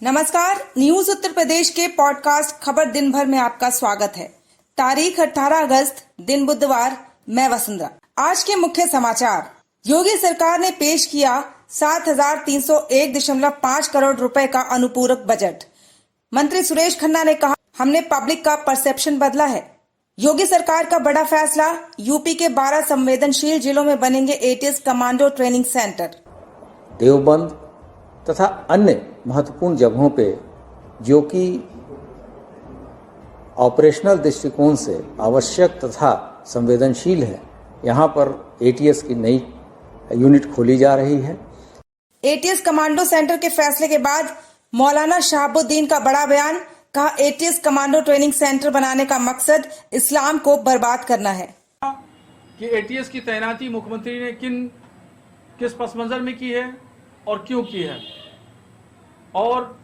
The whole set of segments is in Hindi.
नमस्कार, न्यूज उत्तर प्रदेश के पॉडकास्ट खबर दिन भर में आपका स्वागत है। तारीख 18 अगस्त, दिन बुधवार। मैं वसुंधरा। आज के मुख्य समाचार। योगी सरकार ने पेश किया 7,301.5 करोड़ रुपए का अनुपूरक बजट। मंत्री सुरेश खन्ना ने कहा, हमने पब्लिक का परसेप्शन बदला है। योगी सरकार का बड़ा फैसला, यूपी के 12 संवेदनशील जिलों में बनेंगे ATS commando training centre. Deoband तथा अन्य महत्वपूर्ण जगहों पे जो कि ऑपरेशनल दृष्टिकोण से आवश्यक तथा संवेदनशील है, यहाँ पर एटीएस की नई यूनिट खोली जा रही है। एटीएस कमांडो सेंटर के फैसले के बाद मौलाना शहाबुद्दीन का बड़ा बयान। कहा, एटीएस कमांडो ट्रेनिंग सेंटर बनाने का मकसद इस्लाम को बर्बाद करना है। कि एटीएस की तैनाती मुख्यमंत्री ने किस पस मंजर में की है और क्यों की है, और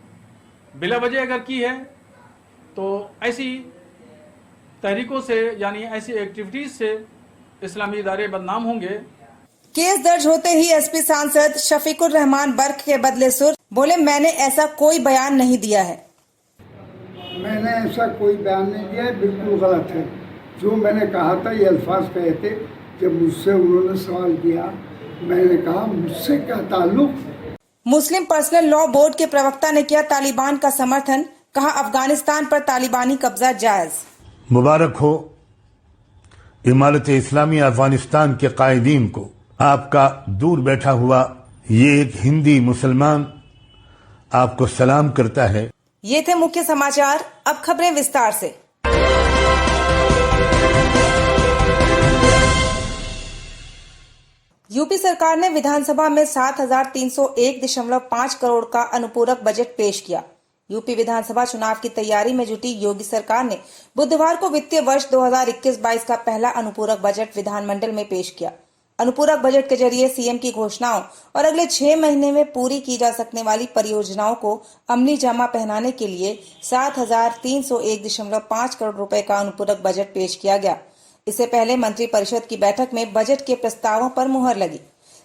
बिला वजह अगर की है तो ऐसी तहरीकों से यानी ऐसी एक्टिविटीज से इस्लामी इदारे बदनाम होंगे। केस दर्ज होते ही एसपी सांसद शफीकुर रहमान बर्क के बदले सुर। बोले, मैंने ऐसा कोई बयान नहीं दिया है। मैंने ऐसा कोई बयान नहीं दिया है, बिल्कुल गलत है। जो मैंने कहा था ये अल्फाज कहे थे। जब मुझसे उन्होंने सवाल किया, मैंने कहा मुझसे क्या ताल्लुक। मुस्लिम पर्सनल लॉ बोर्ड के प्रवक्ता ने किया तालिबान का समर्थन। कहा, अफगानिस्तान पर तालिबानी कब्जा जायज। मुबारक हो इमारत इस्लामी अफगानिस्तान के कायदीन को। आपका दूर बैठा हुआ ये एक हिंदी मुसलमान आपको सलाम करता है। ये थे मुख्य समाचार। अब खबरें विस्तार से। यूपी सरकार ने विधानसभा में 7,301.5 करोड़ का अनुपूरक बजट पेश किया। यूपी विधानसभा चुनाव की तैयारी में जुटी योगी सरकार ने बुधवार को वित्तीय वर्ष 2021-22 का पहला अनुपूरक बजट विधानमंडल में पेश किया। अनुपूरक बजट के जरिए सीएम की घोषणाओं और अगले 6 महीने में पूरी की जा सकने वाली परियोजनाओं को अमली जामा पहनाने के लिए 7,301.5 करोड़ रुपए का अनुपूरक बजट पेश किया गया। इससे पहले मंत्रिपरिषद की बैठक में बजट के प्रस्तावों पर मुहर लगी।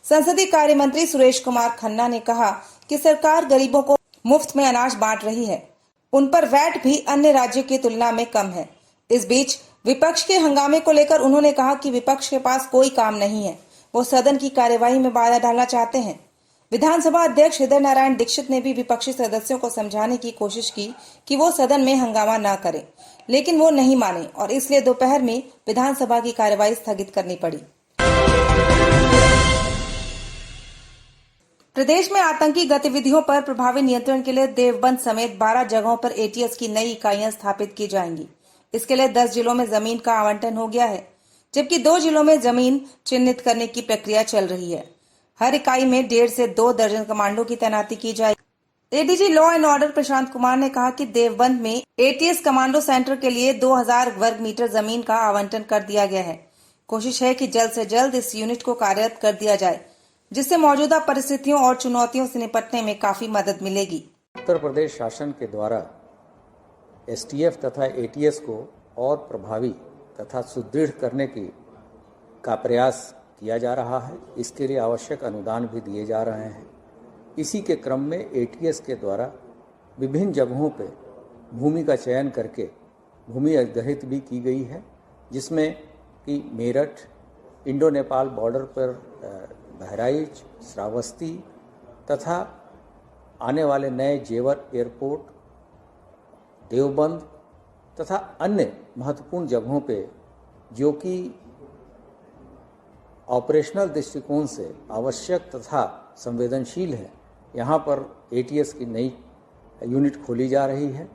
संसदीय कार्य मंत्री सुरेश कुमार खन्ना ने कहा कि सरकार गरीबों को मुफ्त में अनाज बांट रही है। उन पर वैट भी अन्य राज्यों की तुलना में कम है। इस बीच विपक्ष के हंगामे को लेकर उन्होंने कहा कि विपक्ष के पास कोई काम नहीं है, वो सदन की कार्यवाही में बाधा डालना चाहते हैं। विधानसभा अध्यक्ष हृदय नारायण दीक्षित ने भी विपक्षी सदस्यों को समझाने की कोशिश की कि वो सदन में हंगामा न करें, लेकिन वो नहीं माने और इसलिए दोपहर में विधानसभा की कार्यवाही स्थगित करनी पड़ी। प्रदेश में आतंकी गतिविधियों पर प्रभावी नियंत्रण के लिए देवबंद समेत 12 जगहों पर एटीएस की नई इकाइयां स्थापित की जाएंगी। इसके लिए 10 जिलों में जमीन का आवंटन हो गया है, जबकि 2 जिलों में जमीन चिन्हित करने की प्रक्रिया चल रही है। हर इकाई में 1.5 से 2 दर्जन कमांडो की तैनाती की जाएगी। ADG law and order Prashant Kumar ने कहा कि देवबंद में एटीएस कमांडो सेंटर के लिए 2000 वर्ग मीटर जमीन का आवंटन कर दिया गया है। कोशिश है कि जल्द से जल्द इस यूनिट को कार्यरत कर दिया जाए, जिससे मौजूदा परिस्थितियों और चुनौतियों से निपटने में काफी मदद मिलेगी। उत्तर प्रदेश शासन के द्वारा एसटीएफ तथा एटीएस को और प्रभावी तथा सुदृढ़ करने का प्रयास किया जा रहा है। इसके लिए आवश्यक अनुदान भी दिए जा रहे हैं। इसी के क्रम में एटीएस के द्वारा विभिन्न जगहों पे भूमि का चयन करके भूमि अधिग्रहित भी की गई है, जिसमें कि मेरठ, इंडो नेपाल बॉर्डर पर बहराइच, श्रावस्ती तथा आने वाले नए जेवर एयरपोर्ट, देवबंद तथा अन्य महत्वपूर्ण जगहों पे जो कि ऑपरेशनल दृष्टिकोण से आवश्यक तथा संवेदनशील है, यहाँ पर एटीएस की नई यूनिट खोली जा रही है।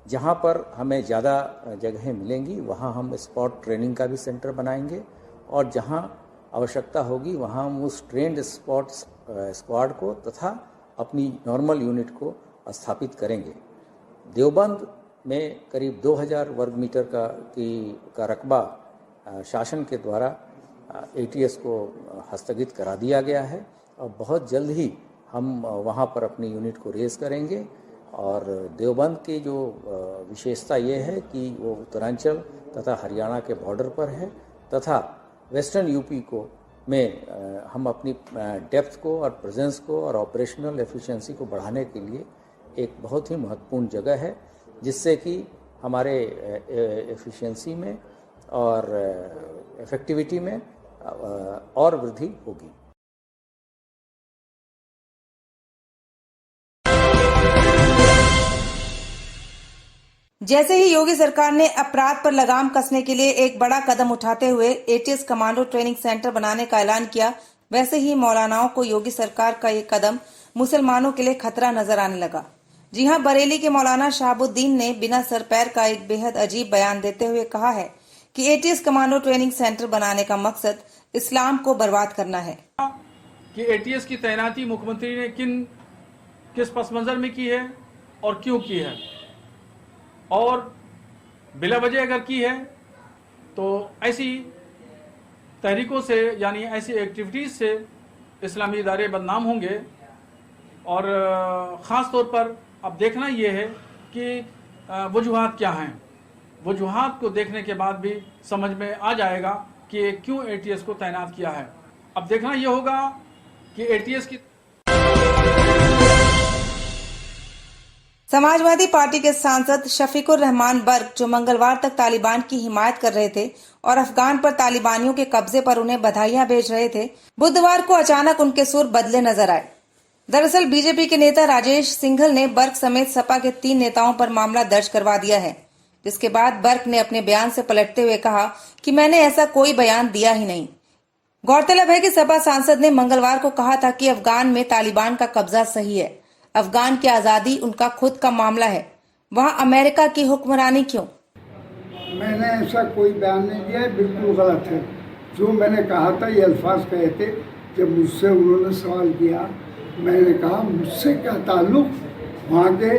जहाँ पर हमें ज़्यादा जगहें मिलेंगी वहाँ हम स्पॉट ट्रेनिंग का भी सेंटर बनाएंगे, और जहाँ आवश्यकता होगी वहाँ हम उस ट्रेंड स्क्वाड को तथा अपनी नॉर्मल यूनिट को स्थापित करेंगे। देवबंद में करीब 2000 वर्ग मीटर का रकबा शासन के द्वारा एटीएस को हस्तगित करा दिया गया है, और बहुत जल्द ही हम वहाँ पर अपनी यूनिट को रेज करेंगे। और देवबंद की जो विशेषता ये है कि वो उत्तरांचल तथा हरियाणा के बॉर्डर पर है, तथा वेस्टर्न यूपी को में हम अपनी डेप्थ को और प्रेजेंस को और ऑपरेशनल एफिशिएंसी को बढ़ाने के लिए एक बहुत ही महत्वपूर्ण जगह है, जिससे कि हमारे एफिशिएंसी में और इफेक्टिविटी में और वृद्धि होगी। जैसे ही योगी सरकार ने अपराध पर लगाम कसने के लिए एक बड़ा कदम उठाते हुए एटीएस कमांडो ट्रेनिंग सेंटर बनाने का ऐलान किया, वैसे ही मौलानाओं को योगी सरकार का ये कदम मुसलमानों के लिए खतरा नजर आने लगा। जी हां, बरेली के मौलाना शहाबुद्दीन ने बिना सर पैर का एक बेहद अजीब बयान देते हुए कहा है कि एटीएस कमांडो ट्रेनिंग सेंटर बनाने का मकसद इस्लाम को बर्बाद करना है। कि एटीएस की तैनाती मुख्यमंत्री ने किस पस मंजर में की है और क्यों की है, और बिला वजह अगर की है तो ऐसी तहरीकों से यानी ऐसी एक्टिविटीज़ से इस्लामी इदारे बदनाम होंगे। और ख़ास तौर पर अब देखना ये है कि वजूहात क्या हैं। वजूहात को देखने के बाद भी समझ में आ जाएगा कि क्यों एटीएस को तैनात किया है। अब देखना ये होगा कि एटीएस की समाजवादी पार्टी के सांसद शफीकुर रहमान बर्क, जो मंगलवार तक तालिबान की हिमायत कर रहे थे और अफगान पर तालिबानियों के कब्जे पर उन्हें बधाइयां भेज रहे थे, बुधवार को अचानक उनके सुर बदले नजर आए। दरअसल बीजेपी के नेता राजेश सिंघल ने बर्क समेत सपा के 3 नेताओं पर मामला दर्ज करवा दिया है, जिसके बाद बर्क ने अपने बयान से पलटते हुए कहा कि मैंने ऐसा कोई बयान दिया ही नहीं। गौरतलब है कि सपा सांसद ने मंगलवार को कहा था कि अफगान में तालिबान का कब्जा सही है, अफगान की आजादी उनका खुद का मामला है, वहां अमेरिका की हुक्मरानी क्यों। मैंने ऐसा कोई बयान नहीं दिया है, बिल्कुल गलत है। जो मैंने कहा था ये अल्फाज कहे थे जब मुझसे उन्होंने सवाल किया। मैंने कहा मुझसे क्या ताल्लुक़, वहाँ के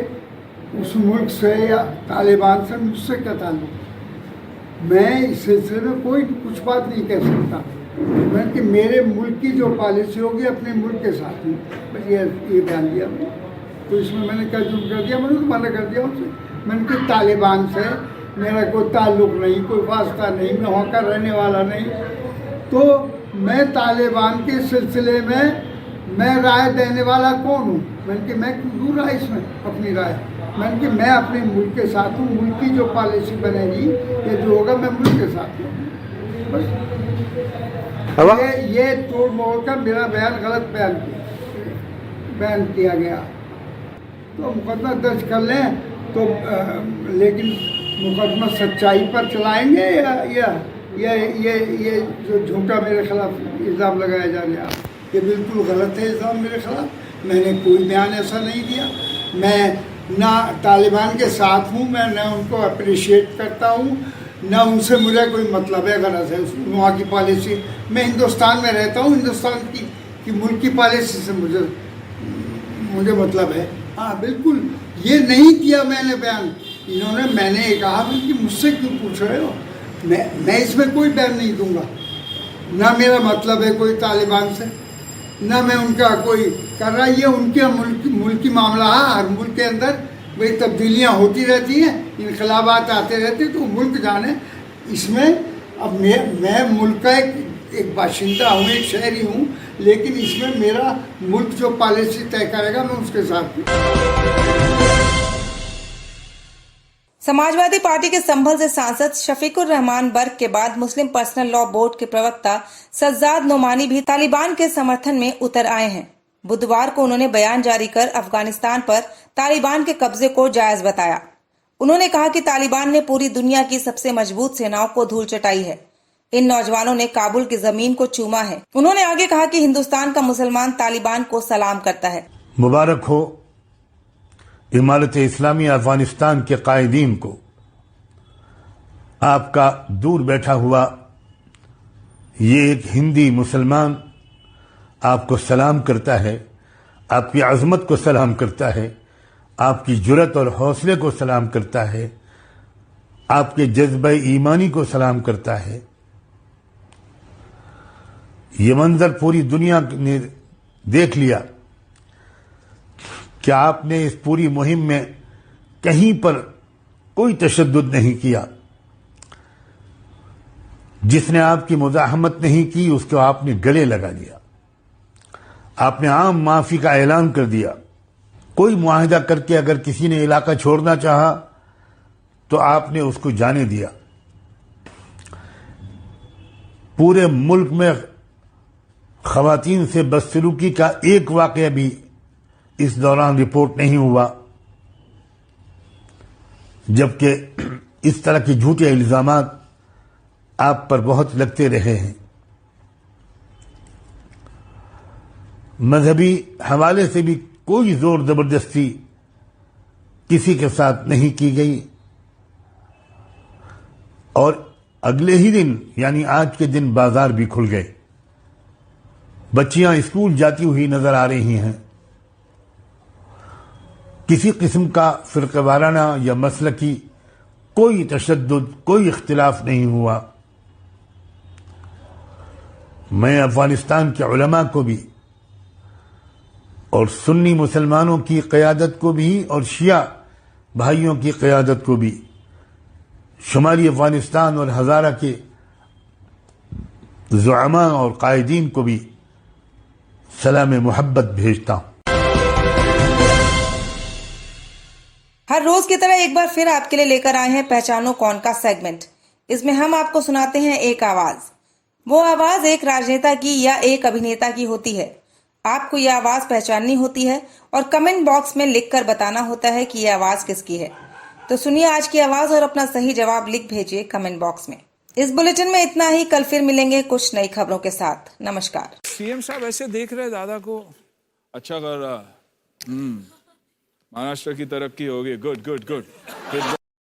उस मुल्क से या तालिबान से मुझसे क्या ताल्लुक़। मैं इस सिलसिले में कोई कुछ बात नहीं कह सकता। मैं कि मेरे मुल्क की जो पॉलिसी होगी अपने मुल्क के साथ में, बस ये बयान दिया। तो इसमें मैंने क्या जुर्म कर दिया? मैंने तो मना कर दिया उनसे। मैंने कि तालिबान से मेरा कोई ताल्लुक़ नहीं, कोई वास्ता नहीं, मैं वहाँ का रहने वाला नहीं। तो मैं तालिबान के सिलसिले में मैं राय देने वाला कौन हूँ? मैंने कि मैं क्यों राय इसमें अपनी राय। मैंने कि मैं अपने मुल्क के साथ हूँ, मुल्क की जो पॉलिसी बनेगी ये जो होगा मैं मुल्क के साथ हूँ। बस ये तोड़ मोड़ कर मेरा बयान गलत बयान किया गया तो मुकदमा दर्ज कर लें तो लेकिन मुकदमा सच्चाई पर चलाएंगे या ये जो झूठा मेरे खिलाफ इल्ज़ाम लगाया जा रहा है ये बिल्कुल गलत है इल्ज़ाम मेरे खिलाफ। मैंने कोई बयान ऐसा नहीं दिया। मैं ना तालिबान के साथ हूँ, मैं ना उनको अप्रिशिएट करता हूँ, ना उनसे मुझे कोई मतलब है गरज है वहाँ की पॉलिसी। मैं हिंदुस्तान में रहता हूँ, हिंदुस्तान की मुल्क की पॉलिसी से मुझे मतलब है। हाँ बिल्कुल, ये नहीं किया मैंने बयान। इन्होंने मैंने ये कहा कि मुझसे क्यों पूछ रहे हो, मैं इसमें कोई बयान नहीं दूंगा। ना मेरा मतलब है कोई तालिबान से, ना मैं उनका कोई कर रहा। ये उनके मुल्की मामला है। हर मुल्क के अंदर वही तब्दीलियाँ होती रहती हैं, इनकलाबात आते रहते, तो मुल्क जाने। इसमें अब मैं मुल्क का एक बाशिंदा हूँ, एक शहरी हूँ, लेकिन इसमें मेरा मुल्क जो पॉलिसी तय करेगा मैं उसके साथ हूँ। समाजवादी पार्टी के संभल से सांसद शफीकुर रहमान बर्क के बाद मुस्लिम पर्सनल लॉ बोर्ड के प्रवक्ता सज्जाद नोमानी भी तालिबान के समर्थन में उतर आए हैं। बुधवार को उन्होंने बयान जारी कर अफगानिस्तान पर तालिबान के कब्जे को जायज बताया। उन्होंने कहा कि तालिबान ने पूरी दुनिया की सबसे मजबूत सेनाओं को धूल चटाई है। इन नौजवानों ने काबुल की जमीन को चूमा है। उन्होंने आगे कहा कि हिंदुस्तान का मुसलमान तालिबान को सलाम करता है। मुबारक हो इमारत इस्लामी अफगानिस्तान के कायदीन को। आपका दूर बैठा हुआ ये एक हिंदी मुसलमान आपको सलाम करता है, आपकी अजमत को सलाम करता है, आपकी जुरत और हौसले को सलाम करता है, आपके जज्बे ईमानी को सलाम करता है। ये मंजर पूरी दुनिया ने देख लिया कि आपने इस पूरी मुहिम में कहीं पर कोई तशद्दुद नहीं किया। जिसने आपकी मुज़ाहमत नहीं की उसको आपने गले लगा लिया। आपने आम माफी का ऐलान कर दिया। कोई मुआहिदा करके अगर किसी ने इलाका छोड़ना चाहा तो आपने उसको जाने दिया। पूरे मुल्क में खवातीन से बदसलूकी का एक वाकया भी इस दौरान रिपोर्ट नहीं हुआ, जबकि इस तरह के झूठे इल्जामात आप पर बहुत लगते रहे हैं। मजहबी हवाले से भी कोई जोर जबरदस्ती किसी के साथ नहीं की गई और अगले ही दिन यानी आज के दिन बाजार भी खुल गए। बच्चियां स्कूल जाती हुई नजर आ रही हैं। किसी किस्म का फिरक़ेवाराना या मसलकी कोई तशद्दुद, कोई इख्तिलाफ नहीं हुआ। मैं अफगानिस्तान के उलमा को भी और सुन्नी मुसलमानों की क़यादत को भी और शिया भाइयों की क़यादत को भी, शुमाली अफगानिस्तान और हज़ारा के ज़ुअमा और कायदीन को भी सलाम मोहब्बत भेजता हूं। हर रोज की तरह एक बार फिर आपके लिए लेकर आए हैं पहचानो कौन का सेगमेंट। इसमें हम आपको सुनाते हैं एक आवाज। वो आवाज एक राजनेता की या एक अभिनेता की होती है। आपको यह आवाज पहचाननी होती है और कमेंट बॉक्स में लिखकर बताना होता है कि यह आवाज किसकी है। तो सुनिए आज की आवाज और अपना सही जवाब लिख भेजिए कमेंट बॉक्स में। इस बुलेटिन में इतना ही। कल फिर मिलेंगे कुछ नई खबरों के साथ। नमस्कार। सीएम साहब ऐसे देख रहे दादा को, अच्छा कर रहा। महाराष्ट्र की तरक्की होगी। Good good good.